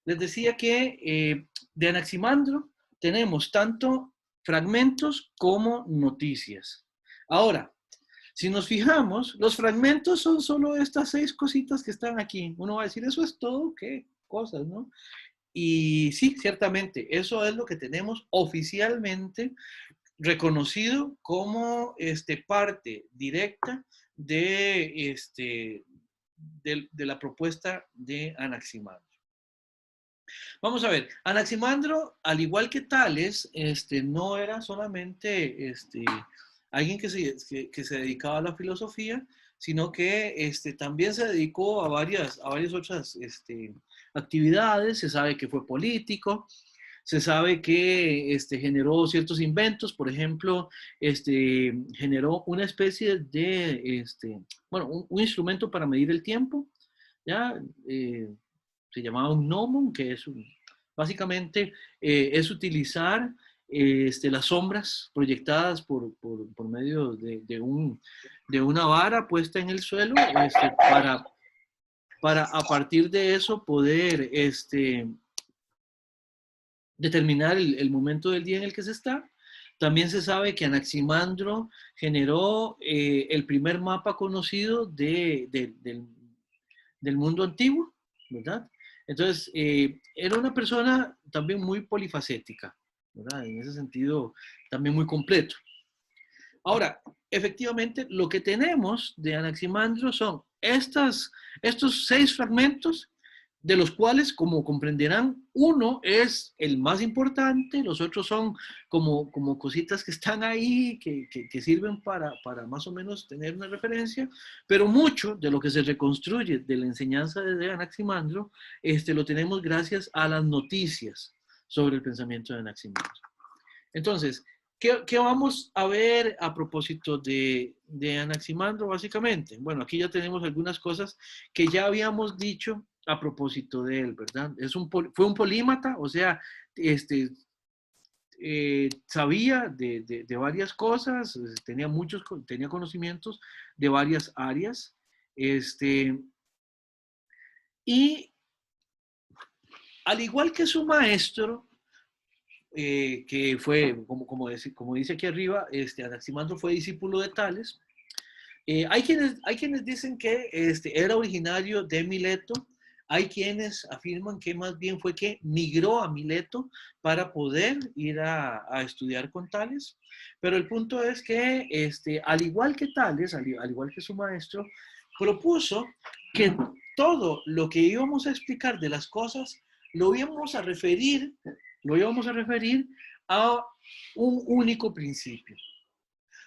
les decía que de Anaximandro tenemos tanto fragmentos como noticias. Ahora, si nos fijamos, los fragmentos son solo estas 6 cositas que están aquí. Uno va a decir, ¿eso es todo? ¿Qué cosas, no? Y sí, ciertamente, eso es lo que tenemos oficialmente reconocido como parte directa de la propuesta de Anaximandro. Vamos a ver, Anaximandro, al igual que Tales, no era solamente alguien que se dedicaba a la filosofía, sino que también se dedicó a varias otras actividades. Se sabe que fue político, se sabe que generó ciertos inventos. Por ejemplo, generó una especie de, bueno, un instrumento para medir el tiempo, ¿ya? Se llamaba un gnomon, que es básicamente es utilizar las sombras proyectadas por medio de una vara puesta en el suelo para a partir de eso poder determinar el momento del día en el que se está. También se sabe que Anaximandro generó el primer mapa conocido del mundo antiguo, ¿verdad? Entonces, era una persona también muy polifacética, ¿verdad? En ese sentido, también muy completo. Ahora, efectivamente, lo que tenemos de Anaximandro son estos 6 fragmentos, de los cuales, como comprenderán, uno es el más importante, los otros son como cositas que están ahí, que sirven para más o menos tener una referencia, pero mucho de lo que se reconstruye de la enseñanza de Anaximandro, lo tenemos gracias a las noticias sobre el pensamiento de Anaximandro. Entonces, ¿qué vamos a ver a propósito de Anaximandro, básicamente? Bueno, aquí ya tenemos algunas cosas que ya habíamos dicho a propósito de él, ¿verdad? Fue un polímata, o sea, sabía de varias cosas, tenía conocimientos de varias áreas, y al igual que su maestro, que fue, como dice aquí arriba, Anaximandro fue discípulo de Tales. Hay quienes dicen que era originario de Mileto. Hay quienes afirman que más bien fue que migró a Mileto para poder ir a estudiar con Tales. Pero el punto es que, al igual que Tales, al igual que su maestro, propuso que todo lo que íbamos a explicar de las cosas lo íbamos a referir a un único principio.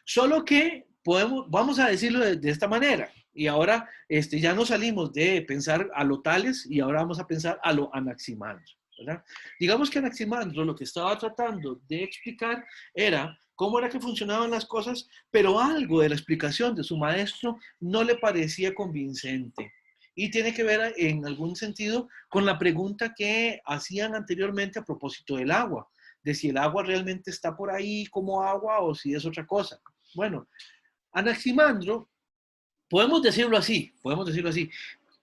Solo que vamos a decirlo de esta manera. Y ahora ya no salimos de pensar a lo Tales y ahora vamos a pensar a lo Anaximandro, ¿verdad? Digamos que Anaximandro lo que estaba tratando de explicar era cómo era que funcionaban las cosas, pero algo de la explicación de su maestro no le parecía convincente. Y tiene que ver en algún sentido con la pregunta que hacían anteriormente a propósito del agua, de si el agua realmente está por ahí como agua o si es otra cosa. Bueno, Anaximandro, podemos decirlo así,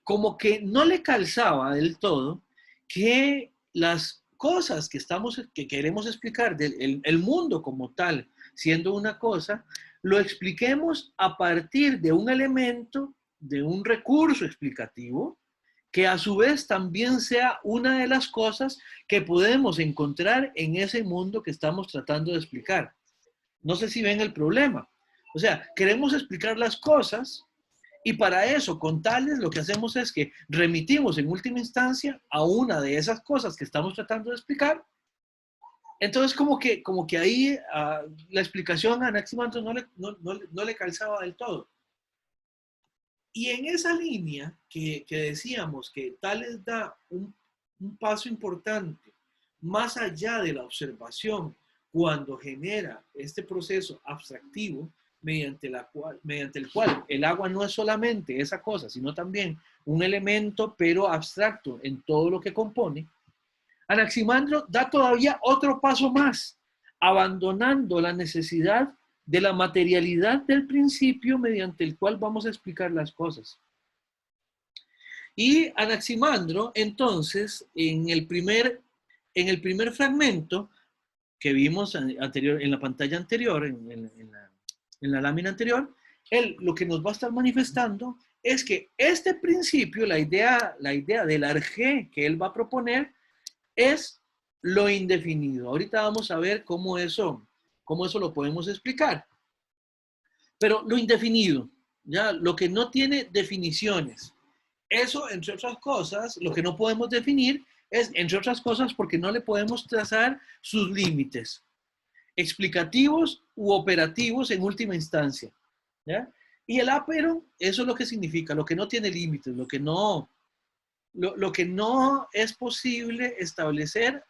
como que no le calzaba del todo que las cosas que queremos explicar del mundo como tal, siendo una cosa, lo expliquemos a partir de un elemento, de un recurso explicativo, que a su vez también sea una de las cosas que podemos encontrar en ese mundo que estamos tratando de explicar. No sé si ven el problema. O sea, queremos explicar las cosas y para eso, con Tales, lo que hacemos es que remitimos en última instancia a una de esas cosas que estamos tratando de explicar. Entonces, como que ahí la explicación a Anaximandro no le calzaba del todo. Y en esa línea que decíamos que Tales da un paso importante más allá de la observación cuando genera este proceso abstractivo mediante el cual el agua no es solamente esa cosa, sino también un elemento pero abstracto en todo lo que compone, Anaximandro da todavía otro paso más, abandonando la necesidad de la materialidad del principio mediante el cual vamos a explicar las cosas. Y Anaximandro, entonces, en el primer fragmento que vimos anterior, en la pantalla anterior, en la lámina anterior, él lo que nos va a estar manifestando es que este principio, la idea del arjé que él va a proponer, es lo indefinido. Ahorita vamos a ver cómo eso lo podemos explicar. Pero lo indefinido, ya, lo que no tiene definiciones. Eso, entre otras cosas, lo que no podemos definir es, entre otras cosas, porque no le podemos trazar sus límites explicativos u operativos en última instancia. ¿Ya? Y el apero, eso es lo que significa, lo que no tiene límites, lo que no es posible establecer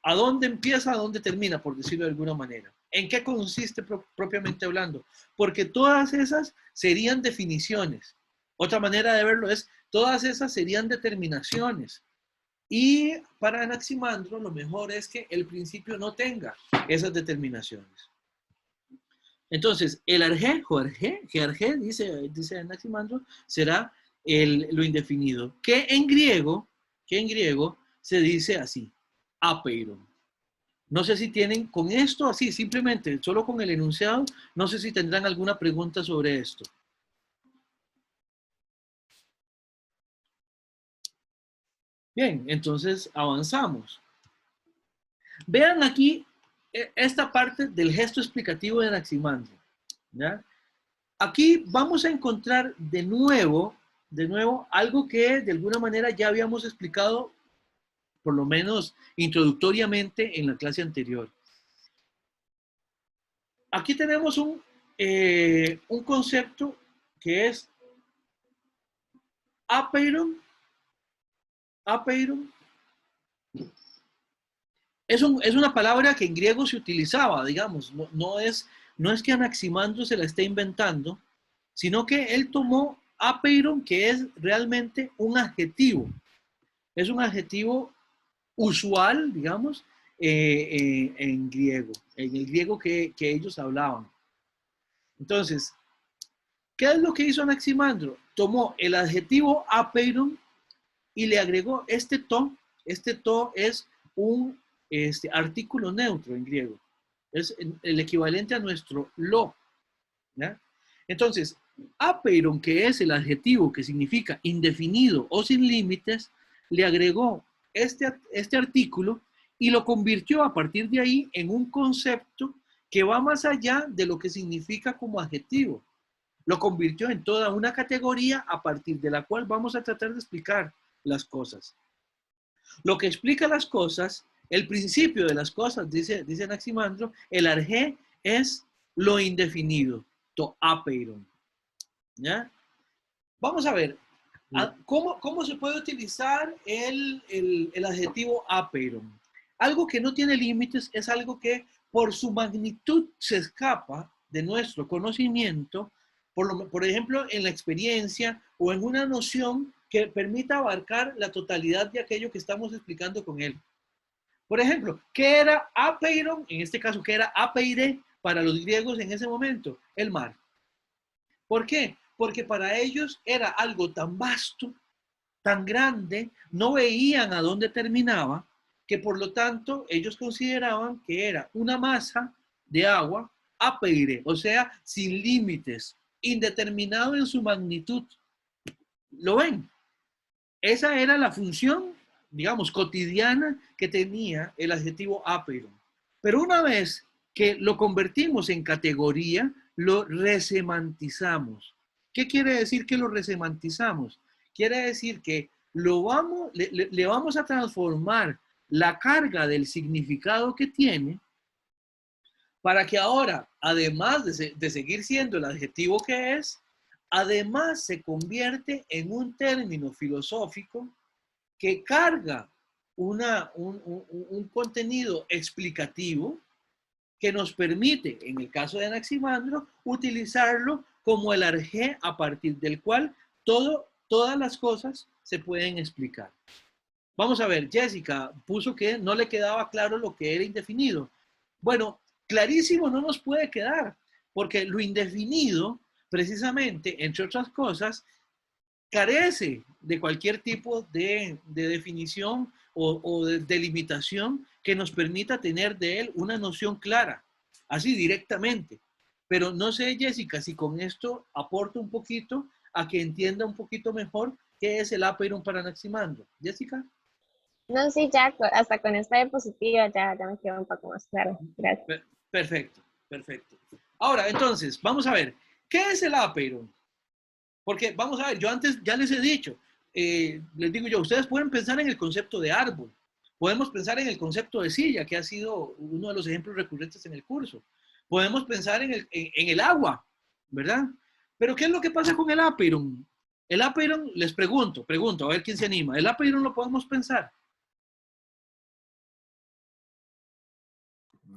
a dónde empieza, a dónde termina, por decirlo de alguna manera. ¿En qué consiste propiamente hablando? Porque todas esas serían definiciones. Otra manera de verlo es, todas esas serían determinaciones. Y para Anaximandro, lo mejor es que el principio no tenga esas determinaciones. Entonces, el arjé, dice Anaximandro, será lo indefinido, que en griego se dice así, apeiron. No sé si tienen con esto así, simplemente, solo con el enunciado, no sé si tendrán alguna pregunta sobre esto. Bien, entonces avanzamos. Vean aquí esta parte del gesto explicativo de Anaximandro. ¿Ya? Aquí vamos a encontrar de nuevo algo que de alguna manera ya habíamos explicado, por lo menos introductoriamente en la clase anterior. Aquí tenemos un concepto que es apeiron. Apeiron es una palabra que en griego se utilizaba, digamos, no es que Anaximandro se la esté inventando, sino que él tomó apeiron, que es realmente un adjetivo. Es un adjetivo usual, digamos, en griego, en el griego que ellos hablaban. Entonces, ¿qué es lo que hizo Anaximandro? Tomó el adjetivo apeiron y le agregó este to. Este to es un artículo neutro en griego. Es el equivalente a nuestro lo. ¿Ya? Entonces, apeiron, que es el adjetivo que significa indefinido o sin límites, le agregó este artículo y lo convirtió a partir de ahí en un concepto que va más allá de lo que significa como adjetivo. Lo convirtió en toda una categoría a partir de la cual vamos a tratar de explicar las cosas. Lo que explica las cosas, el principio de las cosas, dice Anaximandro, el arjé es lo indefinido, to apeiron. ¿Ya? Vamos a ver, ¿cómo se puede utilizar el adjetivo apeiron? Algo que no tiene límites es algo que por su magnitud se escapa de nuestro conocimiento, por ejemplo, en la experiencia o en una noción que permita abarcar la totalidad de aquello que estamos explicando con él. Por ejemplo, ¿qué era apeiron? En este caso, ¿qué era apeire para los griegos en ese momento? El mar. ¿Por qué? Porque para ellos era algo tan vasto, tan grande, no veían a dónde terminaba, que por lo tanto ellos consideraban que era una masa de agua apeire, o sea, sin límites, indeterminado en su magnitud. ¿Lo ven? Esa era la función, digamos, cotidiana que tenía el adjetivo apeiron. Pero una vez que lo convertimos en categoría, lo resemantizamos. ¿Qué quiere decir que lo resemantizamos? Quiere decir que le vamos a transformar la carga del significado que tiene para que ahora, además de seguir siendo el adjetivo que es, además se convierte en un término filosófico que carga un contenido explicativo que nos permite, en el caso de Anaximandro, utilizarlo como el arjé a partir del cual todas las cosas se pueden explicar. Vamos a ver, Jessica puso que no le quedaba claro lo que era indefinido. Bueno, clarísimo no nos puede quedar, porque lo indefinido, precisamente, entre otras cosas, carece de cualquier tipo de definición o de delimitación que nos permita tener de él una noción clara, así directamente. Pero no sé, Jessica, si con esto aporto un poquito a que entienda un poquito mejor qué es el Apeiron para Anaximandro. Jessica. No, sí, ya, hasta con esta diapositiva ya me quedó un poco más claro. Gracias. Perfecto, perfecto. Ahora, entonces, vamos a ver, ¿qué es el Apeiron? Porque, vamos a ver, yo antes ya les he dicho, les digo yo, ustedes pueden pensar en el concepto de árbol, podemos pensar en el concepto de silla, que ha sido uno de los ejemplos recurrentes en el curso, podemos pensar en el agua, ¿verdad? Pero, ¿qué es lo que pasa con el Apeiron? El Apeiron, les pregunto, a ver quién se anima, ¿el Apeiron lo podemos pensar?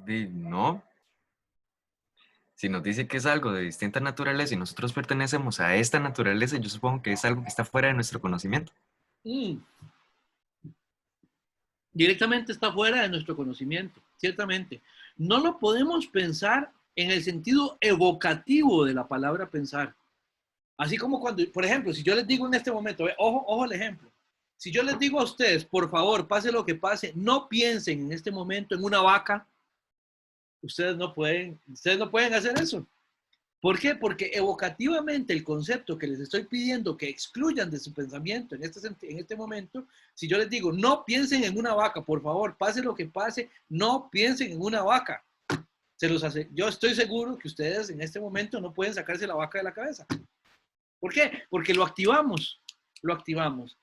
No, si nos dice que es algo de distinta naturaleza y nosotros pertenecemos a esta naturaleza, yo supongo que es algo que está fuera de nuestro conocimiento. Mm, directamente está fuera de nuestro conocimiento, ciertamente. No lo podemos pensar en el sentido evocativo de la palabra pensar. Así como cuando, por ejemplo, si yo les digo en este momento, ojo el ejemplo, si yo les digo a ustedes, por favor, pase lo que pase, no piensen en este momento en una vaca, ustedes no pueden hacer eso. ¿Por qué? Porque evocativamente el concepto que les estoy pidiendo que excluyan de su pensamiento en este momento, si yo les digo, no piensen en una vaca, por favor, pase lo que pase, no piensen en una vaca. Yo estoy seguro que ustedes en este momento no pueden sacarse la vaca de la cabeza. ¿Por qué? Porque lo activamos, lo activamos.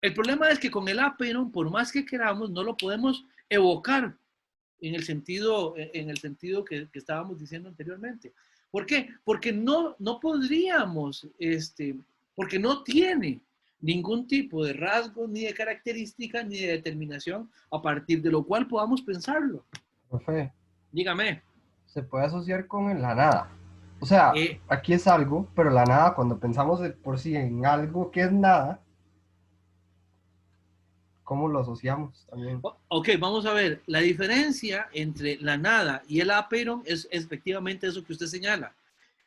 El problema es que con el Apeiron, por más que queramos, no lo podemos evocar en el sentido que estábamos diciendo anteriormente. ¿Por qué? Porque no podríamos, porque no tiene ningún tipo de rasgo, ni de característica, ni de determinación, a partir de lo cual podamos pensarlo. Profe, Dígame. se puede asociar con la nada. O sea, Eh, aquí es algo, pero la nada, cuando pensamos de por sí en algo que es nada, ¿cómo lo asociamos también? ok, vamos a ver. La diferencia entre la nada y el Apeiron es efectivamente eso que usted señala.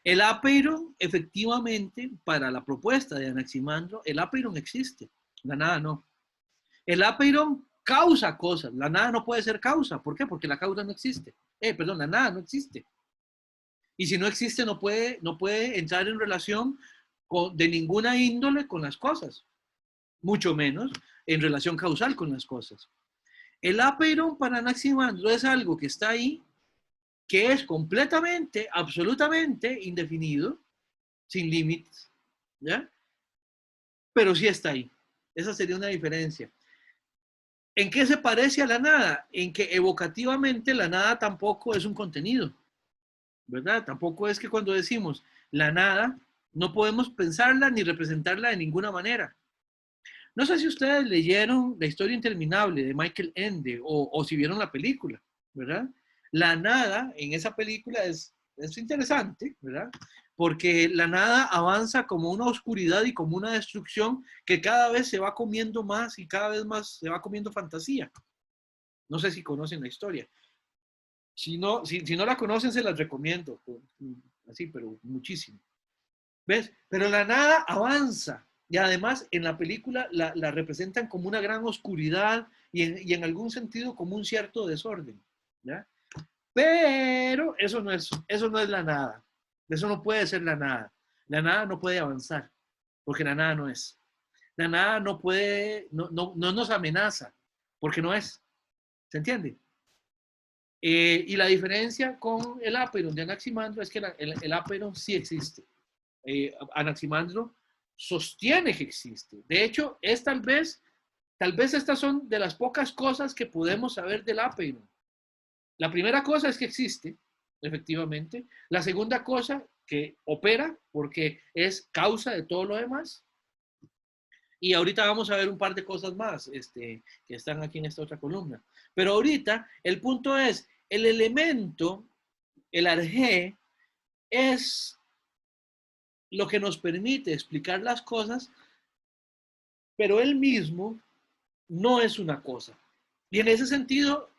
El Apeiron, efectivamente, para la propuesta de Anaximandro, el Apeiron existe, la nada no. El Apeiron causa cosas, la nada no puede ser causa. ¿Por qué? Porque la causa no existe. Perdón, la nada no existe. Y si no existe, no puede entrar en relación de ninguna índole con las cosas, mucho menos en relación causal con las cosas. El Apeiron para Anaximandro es algo que está ahí, que es completamente, absolutamente indefinido, sin límites, ¿ya? Pero sí está ahí. Esa sería una diferencia. ¿En qué se parece a la nada? En que evocativamente la nada tampoco es un contenido, ¿verdad? Tampoco es que cuando decimos la nada, no podemos pensarla ni representarla de ninguna manera. No sé si ustedes leyeron La historia interminable de Michael Ende o si vieron la película, ¿verdad? La nada en esa película es interesante, ¿verdad? Porque la nada avanza como una oscuridad y como una destrucción que cada vez se va comiendo más y cada vez más se va comiendo fantasía. No sé si conocen la historia. Si no la conocen, se las recomiendo. Así, pero muchísimo. ¿Ves? Pero la nada avanza. Y además en la película la representan como una gran oscuridad y en algún sentido como un cierto desorden. ¿Ya? Pero eso no es la nada. Eso no puede ser la nada. La nada no puede avanzar, porque la nada no es. La nada no puede, no nos amenaza, porque no es. ¿Se entiende? Y la diferencia con el Apeiron de Anaximandro es que el Apeiron sí existe. Anaximandro sostiene que existe. De hecho, es tal vez estas son de las pocas cosas que podemos saber del Apeiron. La primera cosa es que existe, efectivamente. La segunda cosa, que opera porque es causa de todo lo demás. Y ahorita vamos a ver un par de cosas más que están aquí en esta otra columna. Pero ahorita el punto es, el elemento, el arjé, es lo que nos permite explicar las cosas, pero él mismo no es una cosa. Y en ese sentido,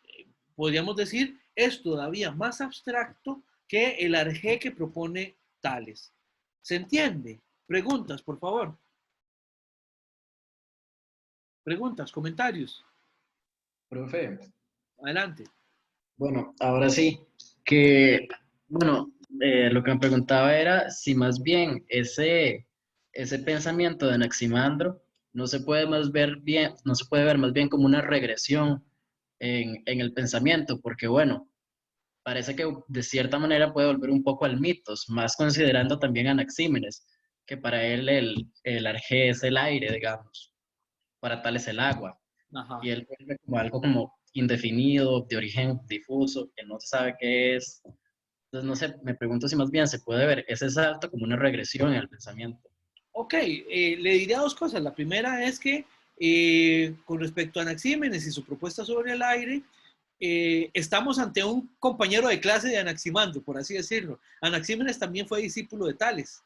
podríamos decir, es todavía más abstracto que el arjé que propone Tales. ¿Se entiende? Preguntas, por favor. Preguntas, comentarios. Profe, Adelante. bueno, ahora sí, que, bueno, lo que me preguntaba era si más bien ese pensamiento de Anaximandro no se puede más ver bien, no se puede ver más bien como una regresión en el pensamiento, porque bueno, parece que de cierta manera puede volver un poco al mitos, más considerando también a Anaxímenes, que para él el arjé es el aire, digamos, para tal es el agua, Ajá. y él vuelve como algo como indefinido, de origen difuso, que no se sabe qué es. Entonces, no sé, me pregunto si más bien se puede ver ese salto como una regresión en el pensamiento. Ok, le diría dos cosas. La primera es que con respecto a Anaxímenes y su propuesta sobre el aire, estamos ante un compañero de clase de Anaximandro, por así decirlo. Anaxímenes también fue discípulo de Tales.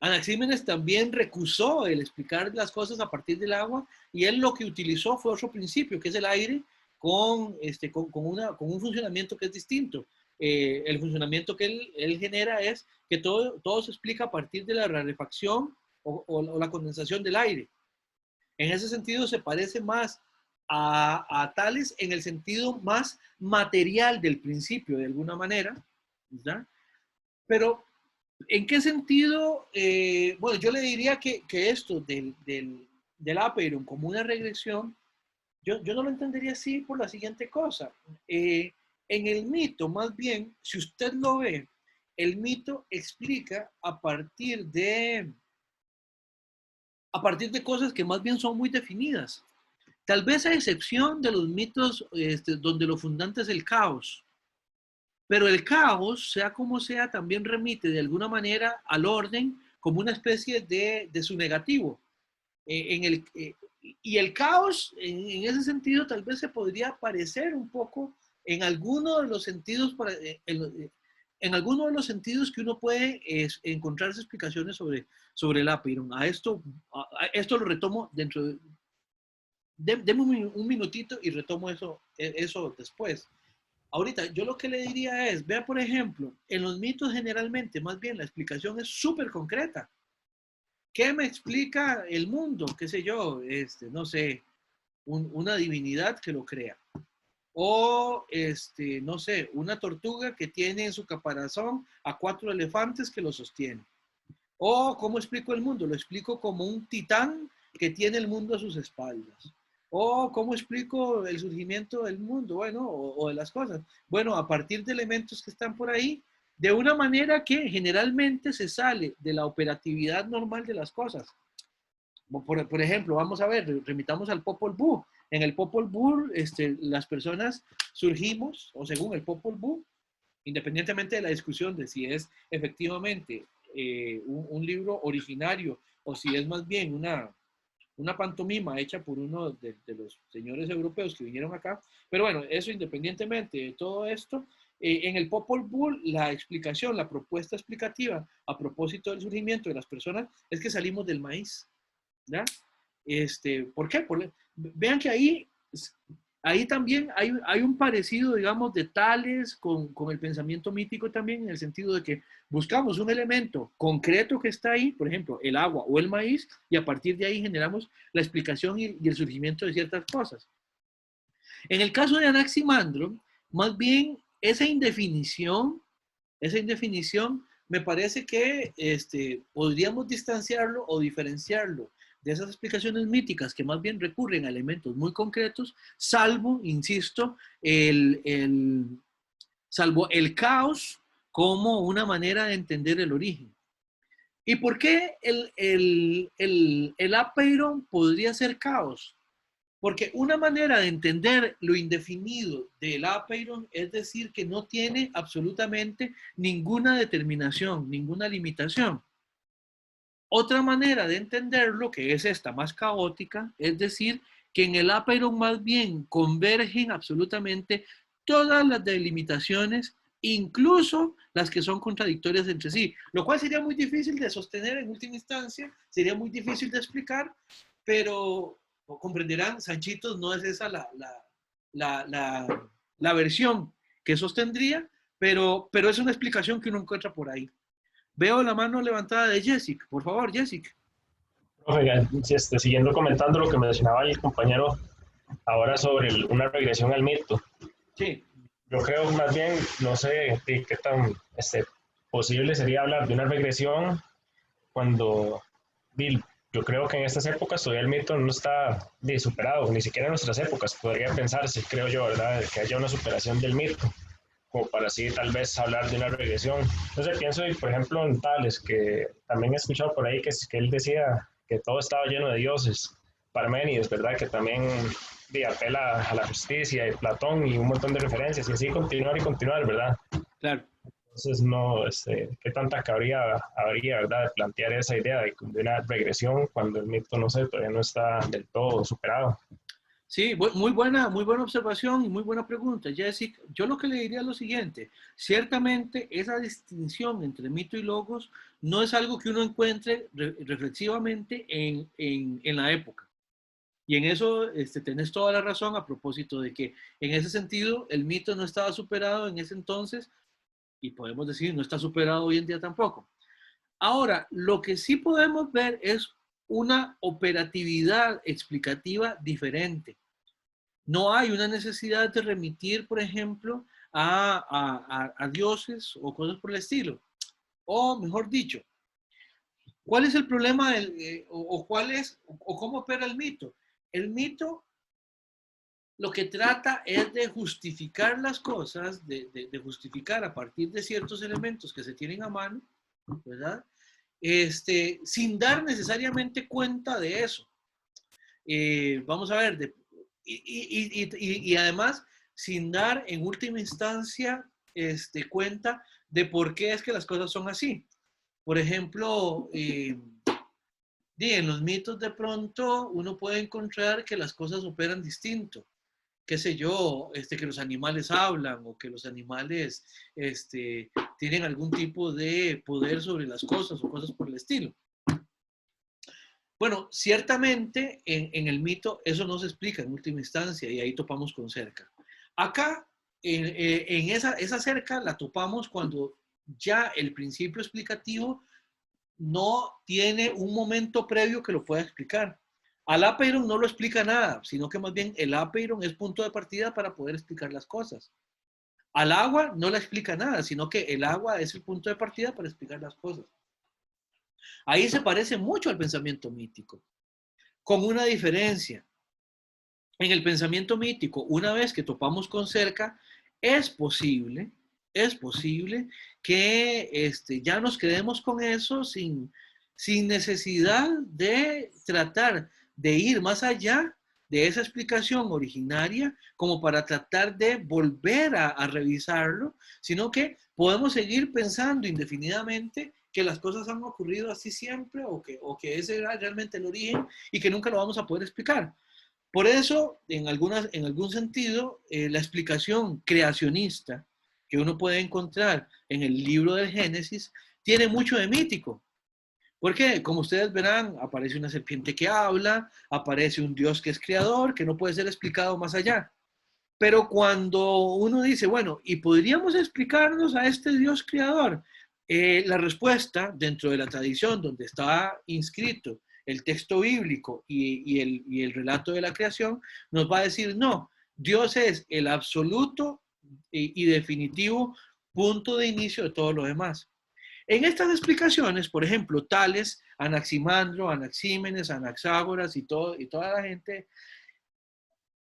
Anaxímenes también recusó el explicar las cosas a partir del agua y él lo que utilizó fue otro principio, que es el aire con un funcionamiento que es distinto. El funcionamiento que él genera es que todo se explica a partir de la rarefacción o la condensación del aire. En ese sentido se parece más a Tales en el sentido más material del principio, de alguna manera, ¿verdad? Pero ¿en qué sentido? Bueno, yo le diría que esto del Apeiron como una regresión, yo no lo entendería así por la siguiente cosa. En el mito, más bien, si usted lo ve, el mito explica a partir de cosas que más bien son muy definidas. Tal vez a excepción de los mitos donde lo fundante es el caos. Pero el caos, sea como sea, también remite de alguna manera al orden como una especie de su negativo. Y el caos, en ese sentido, tal vez se podría parecer un poco en alguno de los sentidos, en alguno de los sentidos que uno puede encontrarse explicaciones sobre el Apeiron. Esto lo retomo dentro de... Deme un minutito y retomo eso después. Ahorita, yo lo que le diría es, vea por ejemplo, en los mitos generalmente, más bien la explicación es súper concreta. ¿Qué me explica el mundo? ¿Qué sé yo? No sé, una divinidad que lo crea. O, no sé, una tortuga que tiene en su caparazón a 4 elefantes que lo sostienen. O, ¿cómo explico el mundo? Lo explico como un titán que tiene el mundo a sus espaldas. O, ¿cómo explico el surgimiento del mundo? Bueno, o de las cosas. Bueno, a partir de elementos que están por ahí, de una manera que generalmente se sale de la operatividad normal de las cosas. Por ejemplo, vamos a ver, remitamos al Popol Vuh. En el Popol Vuh, las personas surgimos, o según el Popol Vuh, independientemente de la discusión de si es efectivamente un libro originario o si es más bien una pantomima hecha por uno de los señores europeos que vinieron acá. Pero bueno, eso independientemente de todo esto, en el Popol Vuh la explicación, la propuesta explicativa a propósito del surgimiento de las personas es que salimos del maíz. ¿Ya? ¿Por qué? Vean que ahí también hay un parecido, digamos, de Tales con el pensamiento mítico también, en el sentido de que buscamos un elemento concreto que está ahí, por ejemplo, el agua o el maíz, y a partir de ahí generamos la explicación y el surgimiento de ciertas cosas. En el caso de Anaximandro, más bien esa indefinición me parece que podríamos distanciarlo o diferenciarlo de esas explicaciones míticas que más bien recurren a elementos muy concretos, salvo, insisto, salvo el caos como una manera de entender el origen. ¿Y por qué el Apeiron podría ser caos? Porque una manera de entender lo indefinido del Apeiron es decir que no tiene absolutamente ninguna determinación, ninguna limitación. Otra manera de entenderlo, que es esta más caótica, es decir que en el Apeiron más bien convergen absolutamente todas las delimitaciones, incluso las que son contradictorias entre sí, lo cual sería muy difícil de sostener en última instancia, sería muy difícil de explicar, pero comprenderán, Sanchitos, no es esa la versión que sostendría, pero es una explicación que uno encuentra por ahí. Veo la mano levantada de Jessica. Por favor, Jessica. Oiga, siguiendo comentando lo que mencionaba el compañero ahora sobre una regresión al mito. Sí, Yo creo más bien, no sé qué tan posible sería hablar de una regresión cuando yo creo que en estas épocas todavía el mito no está superado, ni siquiera en nuestras épocas podría pensarse, creo yo, ¿verdad?, que haya una superación del mito, como para así tal vez hablar de una regresión. Entonces pienso, por ejemplo, en Tales, que también he escuchado por ahí que él decía que todo estaba lleno de dioses. Parménides, ¿verdad?, que también apela a la justicia, y Platón y un montón de referencias, y así continuar y continuar, ¿verdad? claro. Entonces, no, ¿qué tanta cabría habría, ¿verdad?, de plantear esa idea de una regresión cuando el mito, no sé, todavía no está del todo superado? Sí, muy buena observación y muy buena pregunta, Jessica. Yo lo que le diría es lo siguiente: ciertamente esa distinción entre mito y logos no es algo que uno encuentre reflexivamente en la época. Y en eso tenés toda la razón a propósito de que en ese sentido el mito no estaba superado en ese entonces y podemos decir no está superado hoy en día tampoco. Ahora, lo que sí podemos ver es una operatividad explicativa diferente. No hay una necesidad de remitir, por ejemplo, a dioses o cosas por el estilo. O mejor dicho, ¿cuál es el problema o cómo opera el mito? El mito lo que trata es de justificar las cosas, de justificar a partir de ciertos elementos que se tienen a mano, ¿verdad? Sin dar necesariamente cuenta de eso. Vamos a ver, y además sin dar en última instancia cuenta de por qué es que las cosas son así. Por ejemplo, en los mitos de pronto uno puede encontrar que las cosas operan distinto. Qué sé yo, que los animales hablan o que los animales tienen algún tipo de poder sobre las cosas o cosas por el estilo. Bueno, ciertamente en el mito eso no se explica en última instancia y ahí topamos con cerca. Acá, en esa cerca la topamos cuando ya el principio explicativo no tiene un momento previo que lo pueda explicar. Al apeiron no lo explica nada, sino que más bien el apeiron es punto de partida para poder explicar las cosas. Al agua no la explica nada, sino que el agua es el punto de partida para explicar las cosas. Ahí se parece mucho al pensamiento mítico, con una diferencia. En el pensamiento mítico, una vez que topamos con cerca, es posible que ya nos quedemos con eso sin necesidad de tratar de ir más allá de esa explicación originaria como para tratar de volver a revisarlo, sino que podemos seguir pensando indefinidamente que las cosas han ocurrido así siempre o que ese era realmente el origen y que nunca lo vamos a poder explicar. Por eso, en algún sentido, la explicación creacionista que uno puede encontrar en el libro del Génesis tiene mucho de mítico. Porque, como ustedes verán, aparece una serpiente que habla, aparece un Dios que es creador, que no puede ser explicado más allá. Pero cuando uno dice, bueno, ¿y podríamos explicarnos a este Dios creador? La respuesta, dentro de la tradición donde está inscrito el texto bíblico y el relato de la creación, nos va a decir, no, Dios es el absoluto y definitivo punto de inicio de todo lo demás. En estas explicaciones, por ejemplo, Tales, Anaximandro, Anaxímenes, Anaxágoras y toda la gente,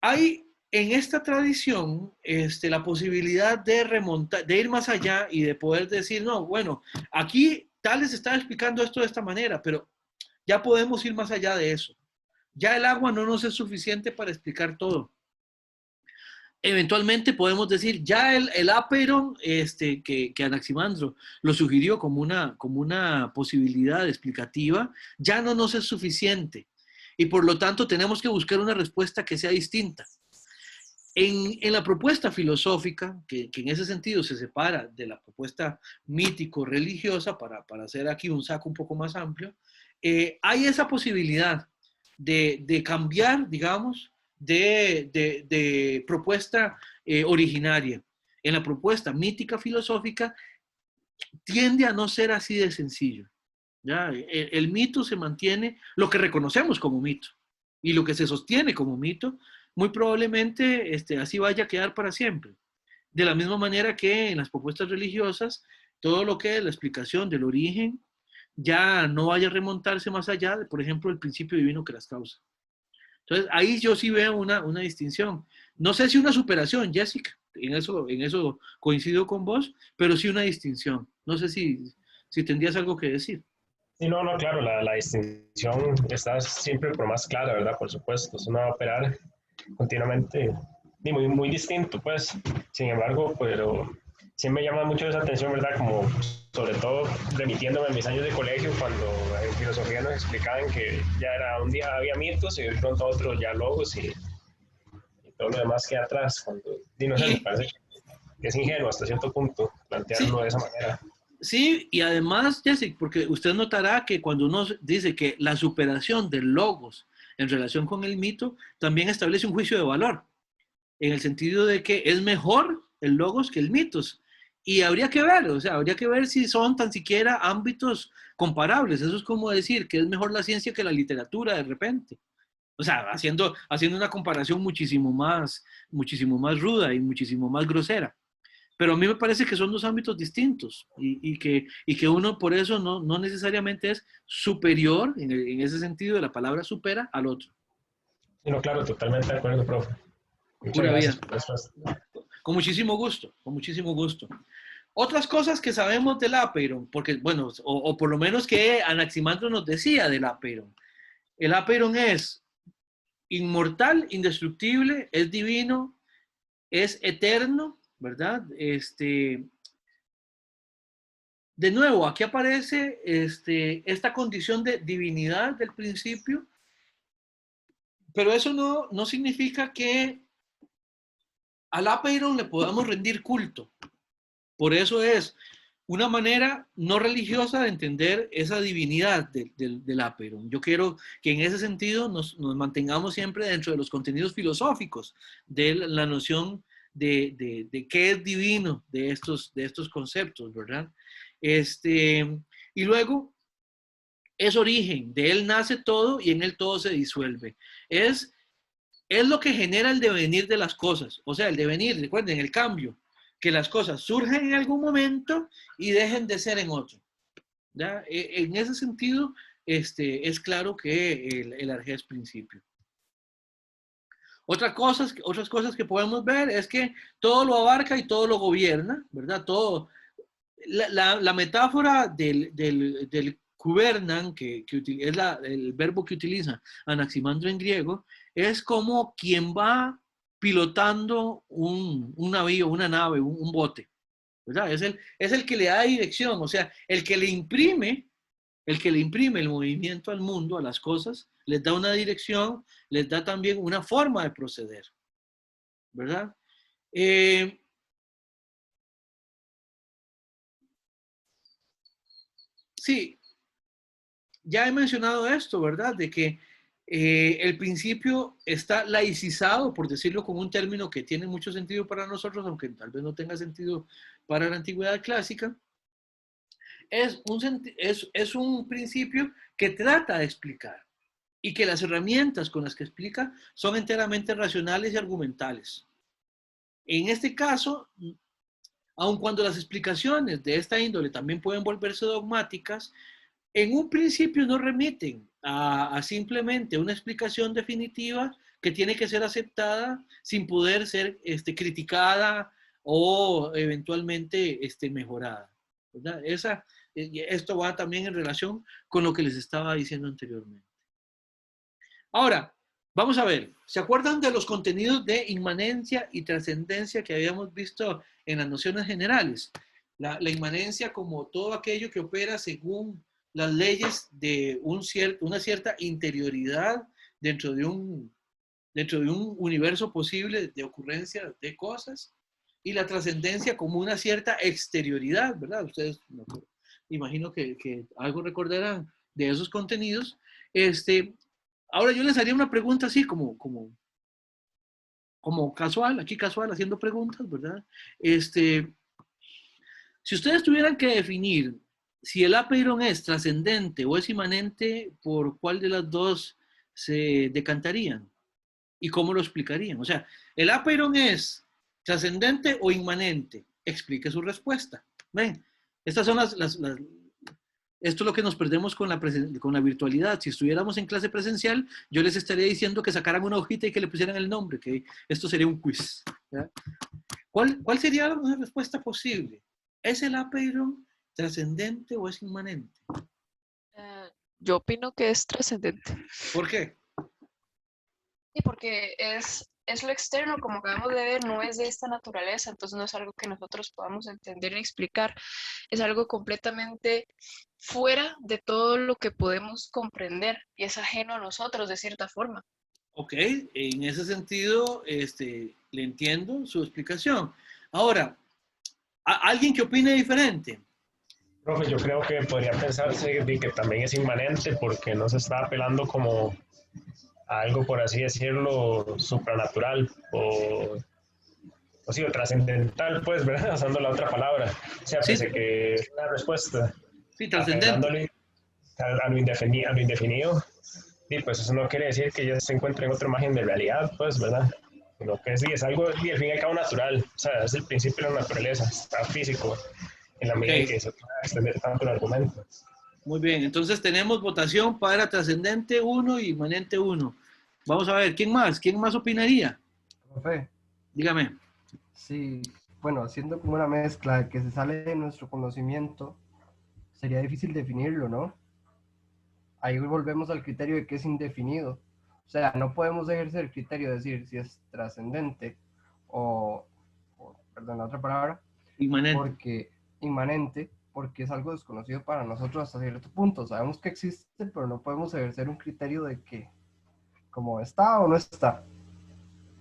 hay en esta tradición la posibilidad de remontar, de ir más allá y de poder decir, no, bueno, aquí Tales está explicando esto de esta manera, pero ya podemos ir más allá de eso. Ya el agua no nos es suficiente para explicar todo. Eventualmente podemos decir, ya el apeiron que Anaximandro lo sugirió como una posibilidad explicativa, ya no nos es suficiente. Y por lo tanto tenemos que buscar una respuesta que sea distinta. En la propuesta filosófica, que en ese sentido se separa de la propuesta mítico-religiosa, para hacer aquí un saco un poco más amplio, hay esa posibilidad de cambiar, digamos, de propuesta originaria. En la propuesta mítica filosófica tiende a no ser así de sencillo. ¿ya? El mito se mantiene, lo que reconocemos como mito y lo que se sostiene como mito, muy probablemente así vaya a quedar para siempre. De la misma manera que en las propuestas religiosas, todo lo que es la explicación del origen ya no vaya a remontarse más allá de, por ejemplo, el principio divino que las causa. Entonces, ahí yo sí veo una distinción. No sé si una superación, Jessica, en eso coincido con vos, pero sí una distinción. No sé si tendrías algo que decir. Sí, no, no, claro, la distinción está siempre por más clara, ¿verdad? Por supuesto, es una operar continuamente y muy, muy distinto, pues. Sin embargo, pero sí me llama mucho esa atención, ¿verdad? Como sobre todo remitiéndome a mis años de colegio, cuando en filosofía nos explicaban que ya era un día había mitos y de pronto otro ya logos y todo lo demás queda atrás. Cuando, y no sé, me Y parece que es ingenuo hasta cierto punto plantearlo sí, de esa manera. sí, y además, Jessica, porque usted notará que cuando uno dice que la superación del logos en relación con el mito, también establece un juicio de valor, en el sentido de que es mejor el logos que el mitos. Y habría que ver, o sea, habría que ver si son tan siquiera ámbitos comparables. Eso es como decir que es mejor la ciencia que la literatura de repente. O sea, haciendo una comparación muchísimo más ruda y muchísimo más grosera. Pero a mí me parece que son dos ámbitos distintos y que uno por eso no necesariamente es superior, en ese sentido de la palabra supera, al otro. Y no, claro, totalmente de acuerdo, profe. Muchas Pura gracias vida. por la respuesta. Con muchísimo gusto, con muchísimo gusto. Otras cosas que sabemos del Apeiron, porque, bueno, o por lo menos que Anaximandro nos decía del Apeiron. El Apeiron es inmortal, indestructible, es divino, es eterno, ¿verdad? De nuevo, aquí aparece esta condición de divinidad del principio, pero eso no significa que al Apeiron le podamos rendir culto. Por eso es una manera no religiosa de entender esa divinidad del Apeiron. Yo quiero que en ese sentido nos mantengamos siempre dentro de los contenidos filosóficos, de la noción de qué es divino de estos conceptos, ¿verdad? Y luego es origen, de él nace todo y en él todo se disuelve. Es lo que genera el devenir de las cosas, o sea, el devenir, recuerden, el cambio, que las cosas surgen en algún momento y dejen de ser en otro. ¿Ya? En ese sentido, es claro que el arjé es principio. Otras cosas que podemos ver es que todo lo abarca y todo lo gobierna, ¿verdad? Todo, la metáfora del kubernan, que es el verbo que utiliza Anaximandro en griego, es como quien va pilotando un navío, una nave, un bote, ¿verdad? Es el que le da dirección, o sea, el que le imprime el movimiento al mundo, a las cosas, les da una dirección, les da también una forma de proceder, ¿verdad? Sí, ya he mencionado esto, ¿verdad? De que el principio está laicizado, por decirlo con un término que tiene mucho sentido para nosotros, aunque tal vez no tenga sentido para la antigüedad clásica. Es un principio que trata de explicar y que las herramientas con las que explica son enteramente racionales y argumentales. En este caso, aun cuando las explicaciones de esta índole también pueden volverse dogmáticas, en un principio no remiten a simplemente una explicación definitiva que tiene que ser aceptada sin poder ser criticada o eventualmente mejorada, ¿verdad? Esto va también en relación con lo que les estaba diciendo anteriormente. Ahora, vamos a ver, ¿se acuerdan de los contenidos de inmanencia y trascendencia que habíamos visto en las nociones generales? La inmanencia como todo aquello que opera según las leyes de una cierta interioridad dentro de un universo posible de ocurrencia de cosas, y la trascendencia como una cierta exterioridad, ¿verdad? Ustedes, imagino que algo recordarán de esos contenidos. Ahora yo les haría una pregunta así como casual, aquí casual, haciendo preguntas, ¿verdad? Si ustedes tuvieran que definir si el apeiron es trascendente o es inmanente, ¿por cuál de las dos se decantarían? ¿Y cómo lo explicarían? O sea, ¿el apeiron es trascendente o inmanente? Explique su respuesta. Ven, estas son esto es lo que nos perdemos con la virtualidad. Si estuviéramos en clase presencial, yo les estaría diciendo que sacaran una hojita y que le pusieran el nombre, que esto sería un quiz. ¿Cuál sería una respuesta posible? ¿Es el apeiron trascendente o es inmanente? Yo opino que es trascendente. ¿Por qué? Sí, porque es lo externo, como acabamos de ver, no es de esta naturaleza, entonces no es algo que nosotros podamos entender ni explicar. Es algo completamente fuera de todo lo que podemos comprender y es ajeno a nosotros de cierta forma. Ok, en ese sentido, le entiendo su explicación. Ahora, ¿alguien que opine diferente? Profe, yo creo que podría pensarse de que también es inmanente porque no se está apelando como a algo, por así decirlo, supranatural o sí, o trascendental, pues, ¿verdad? Usando la otra palabra. O sea, Sí. pensé que es una respuesta Sí, trascendente. apelándole a lo indefinido, y pues eso no quiere decir que ya se encuentre en otra imagen de realidad, pues, ¿verdad? Sino que sí, es algo, y al fin y al cabo, natural. O sea, es el principio de la naturaleza, está físico, en la medida en Ok, que se pueda extender tanto el argumento. muy bien. Entonces tenemos votación para trascendente 1 y inmanente 1. Vamos a ver, ¿quién más? ¿Quién más opinaría? Profe, Dígame. sí, bueno, haciendo como una mezcla de que se sale de nuestro conocimiento, sería difícil definirlo, ¿no? Ahí volvemos al criterio de que es indefinido. O sea, no podemos ejercer el criterio de decir si es trascendente perdón, la otra palabra, Inmanente. porque inmanente, porque es algo desconocido para nosotros hasta cierto punto. Sabemos que existe, pero no podemos ejercer un criterio de que como está o no está,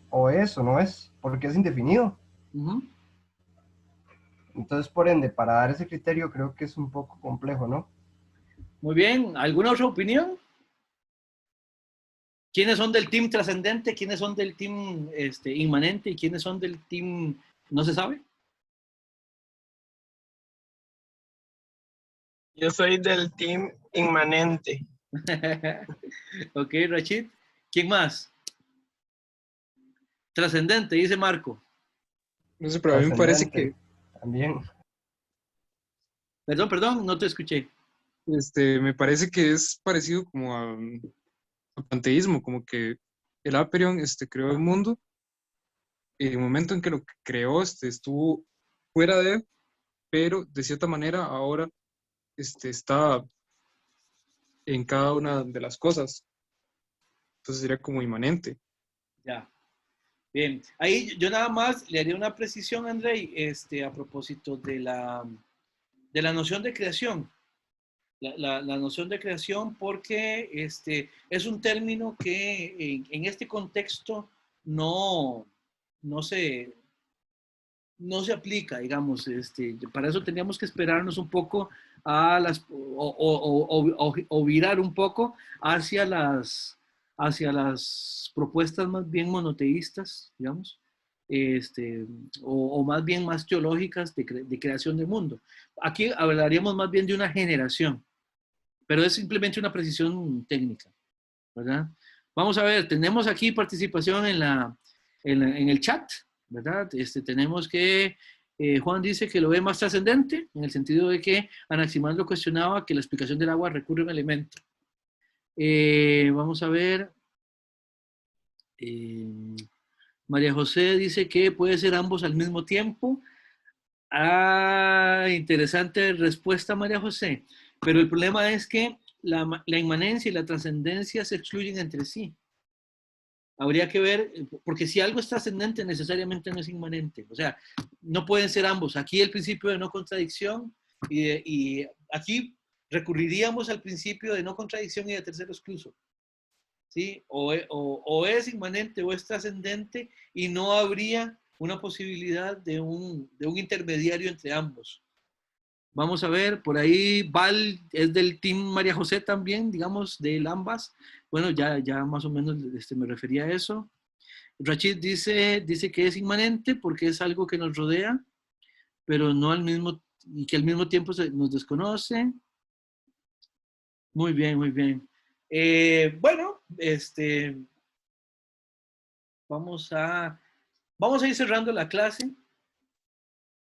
o es o no es, porque es indefinido. Ujú. Entonces, por ende, para dar ese criterio creo que es un poco complejo, ¿no? Muy bien. ¿Alguna otra opinión? ¿Quiénes son del team trascendente? ¿Quiénes son del team inmanente? ¿Y quiénes son del team no se sabe? Yo soy del team inmanente. Ok, Rachid. ¿Quién más? Trascendente, dice Marco. No sé, pero a mí me parece Trascendente, que también. Perdón, no te escuché. me parece que es parecido como a panteísmo, como que el Aperion creó el mundo y en el momento en que lo creó estuvo fuera de él, pero de cierta manera ahora está en cada una de las cosas. Entonces sería como inmanente. Ya. Bien. Ahí yo nada más le haría una precisión, Andrei, a propósito de la noción de creación. La noción de creación porque es un término que en este contexto no, no se, no se aplica, digamos. Para eso tendríamos que esperarnos un poco a o virar un poco hacia las propuestas más bien monoteístas, digamos, o más bien más teológicas de creación del mundo. Aquí hablaríamos más bien de una generación, pero es simplemente una precisión técnica, ¿verdad? Vamos a ver, tenemos aquí participación en el chat, ¿verdad? Tenemos que Juan dice que lo ve más trascendente, en el sentido de que Anaximandro cuestionaba que la explicación del agua recurre a un elemento. Vamos a ver. María José dice que puede ser ambos al mismo tiempo. Interesante respuesta, María José. Pero el problema es que la inmanencia y la trascendencia se excluyen entre sí. Habría que ver, porque si algo es trascendente, necesariamente no es inmanente. O sea, no pueden ser ambos. Aquí el principio de no contradicción y aquí recurriríamos al principio de no contradicción y de tercero excluso. ¿Sí? O es inmanente o es trascendente y no habría una posibilidad de un intermediario entre ambos. Vamos a ver, por ahí Val es del team María José también, digamos, del ambas. Bueno, ya más o menos me refería a eso. Rachid dice que es inmanente porque es algo que nos rodea, pero no al mismo y que al mismo tiempo nos desconoce. Muy bien, muy bien. Bueno, vamos a ir cerrando la clase.